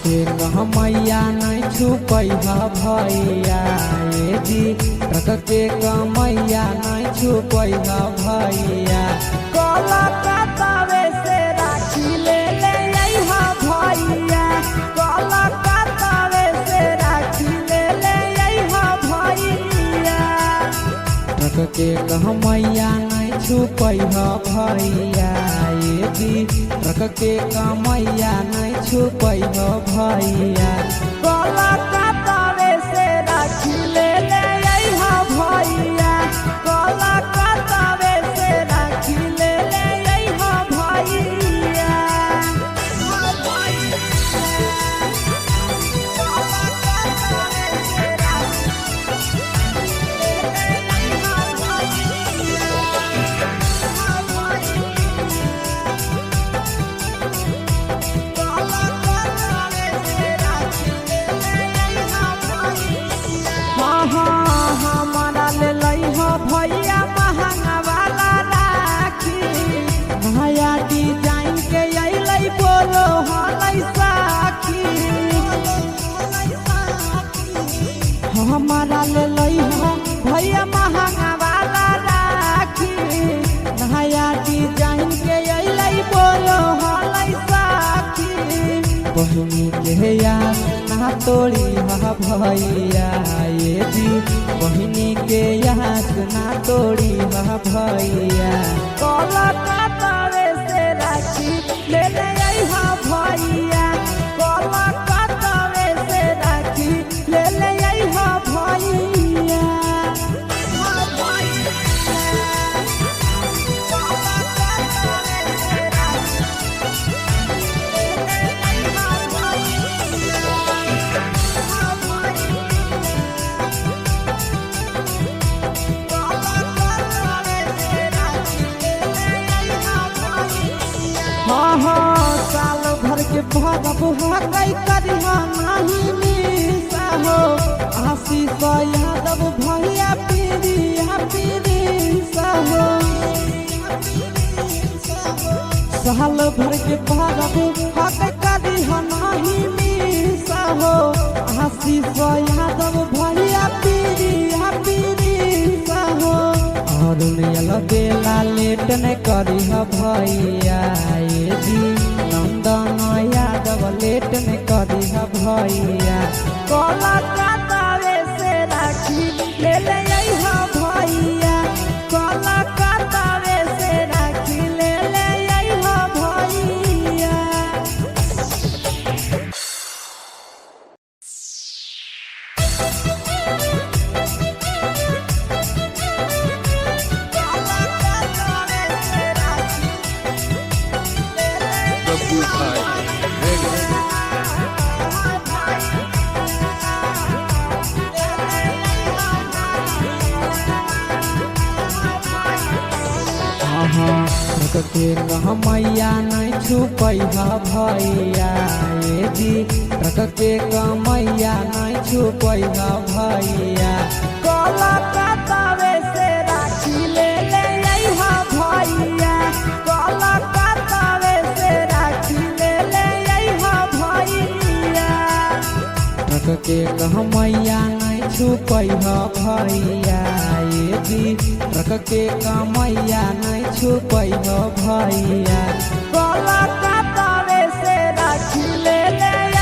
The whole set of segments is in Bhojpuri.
के मैया नहीं छुपैहा भैया ये जी रख के मैया नहीं छुपैहा भैया कलकत्तावे से राखी ले अइहा भैया कलकत्तावे से राखी ले अइहा भैया रख के मैया नहीं छुपैहा भैया ये जी रख के मैया नहीं छुपैहा भैया कलकत्तावे से राखी ले अइहा भैया कलकत्तावे से राखी ले अइहा भैया हमारा ले लइहा भैया महंगा वाला राखी नया डिजाइन के अइलै बोलो हलै साखी हमारा ले लइहा भैया महंगा वाला राखी नया डिजाइन के अइलै बोलो हलै साखी बहिनी के यार ना तोड़ी हा भैया ये जी बहिनी के यहाँ ना तोड़ी हा भैया कलकत्तावे से राखी ले अइहा भैया कलकत्तावे से राखी ले अइहा भैया साल भर के भरब हकई करिहा नहीं मिसा हो आशीष यादव भैया पीरिया पीरिसा हो साल भर के भरब हकई करिहा नहीं मिसा हो आशीष यादव भैया पीरिया पीरिसा हो और बेला लेट न करिहा भैया ये जी नंदन यादव लेट न करिहा भैया कलकत्तावे से राखी ले अइहा भैया कलकत्तावे से राखी ले अइहा भैया के मैया नहीं छुपैहा भैया ये जी रख के मैया नहीं छुपैहा भैया कलकत्तावे से राखी ले अइहा भैया कलकत्तावे से राखी ले अइहा भैया रख के मैया नहीं छुपैहा भैया ये जी रख के मैया नहीं छुपैहा भैया कलकत्तावे से राखी ले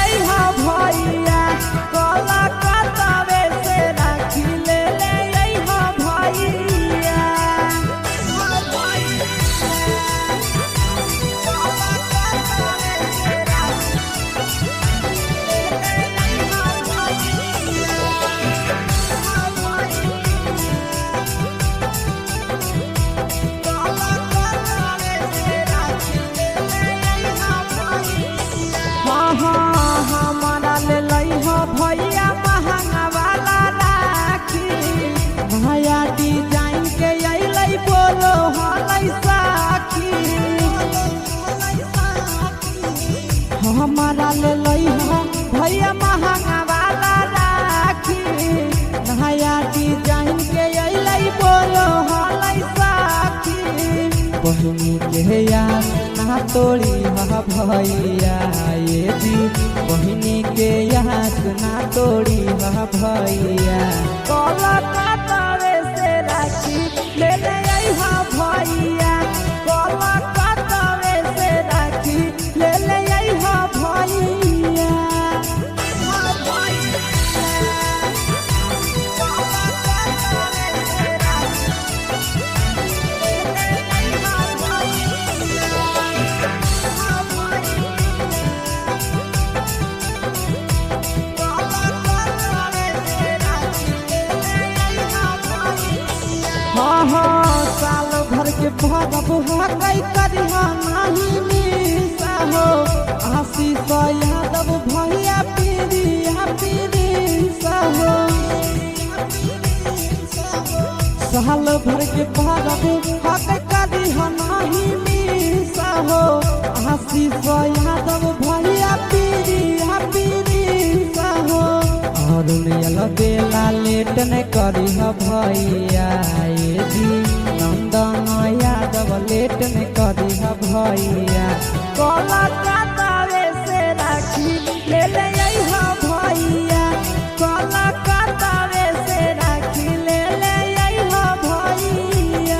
अइहा भैया कलकत्तावे से राखी ले अइहा भैया तोड़ी हा भैया ये जी बहिनी के यहाँ ना तोड़ी हा भैया। कोलकाता से राखी ले ले अइहा भैया, कोलकाता से राखी ले ले अइहा भैया। हाँ साल भर के भरब हकई करिहा नहीं मिसा हो, आशीष यादव भैया पीरिया पीरिसा हो। साल भर के भरब हकई करिहा नहीं मिसा हो, आशीष यादव भैया पीरिया पीरिसा हो। अरुण बेला लेट न करी भैया ये जी नंदन यादव लेट न करी भैया। कोलकाता से राखी ले ले अइहा भैया, कोलकाता से राखी ले ले अइहा भैया।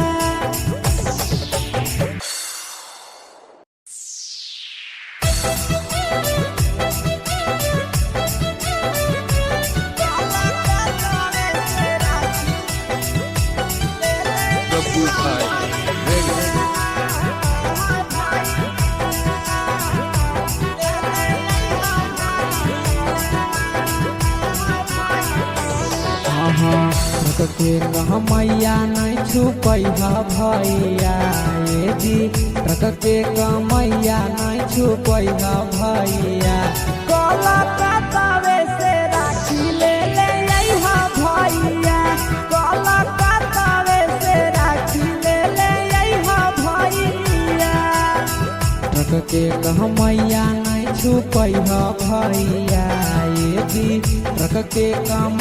के मैया नहीं छुपैहा भैया ये जी ट्रक के मैया नहीं छुपैहा भैया। कोलकाता से राखी ले ले अइहा भैया, कोलकाता से राखी ले ले अइहा भैया। ट्रक के मैया नहीं छुपैहा भैया ये जी ट्रक के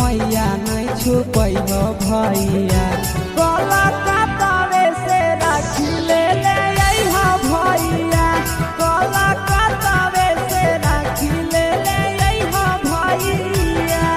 मैया नहीं छुपैहा भैया। कोलकाता से राखी ले ले अइहा भैया, कोलकाता से राखी ले ले अइहा भैया।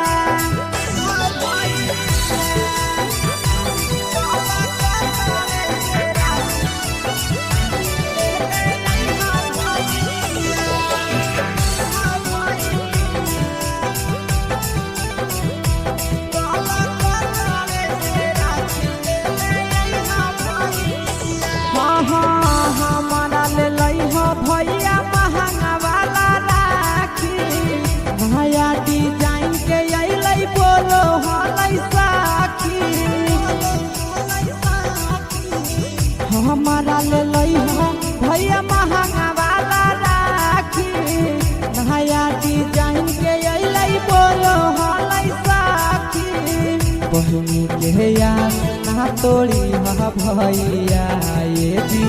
हमारा ले लइहा भैया महंगा वाला राखी, नया डिजाइन के अइलै बोलो हलै साखी। हमारा ले लइहा भैया महंगा वाला राखी, नया डिजाइन के अइलै बोलो हलै साखी। बहिनी के याद ना तोड़ी हा भैया ये जी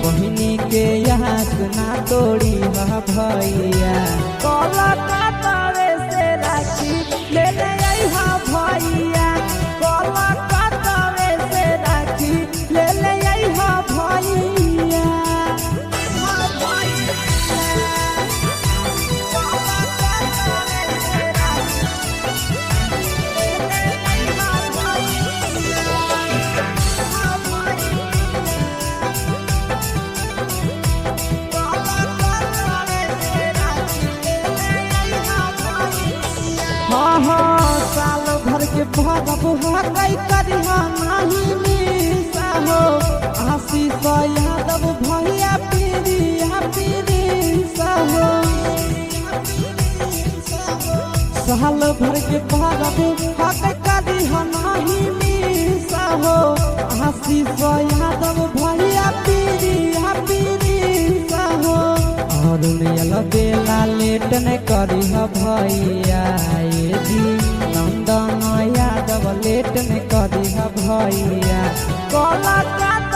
बहिनी के याद ना तोड़ी हा भैया। कोलकाता से राखी ले ले अइहा भैया, कोलकाता से राखी ले ले अइहा भैया। साल भर के भरब हकई करिहा नहीं मिसा हो, आशीष यादव भैया पीरिया पीरिसा हो। साल भर के भरब हकई करिहा नहीं मिसा हो, आशीष यादव भैया पीरिया पीरिसा हो। अरुण बेला लेट न करी भैया ये जी नंदन यादव लेट न करी भैया। कोलकाता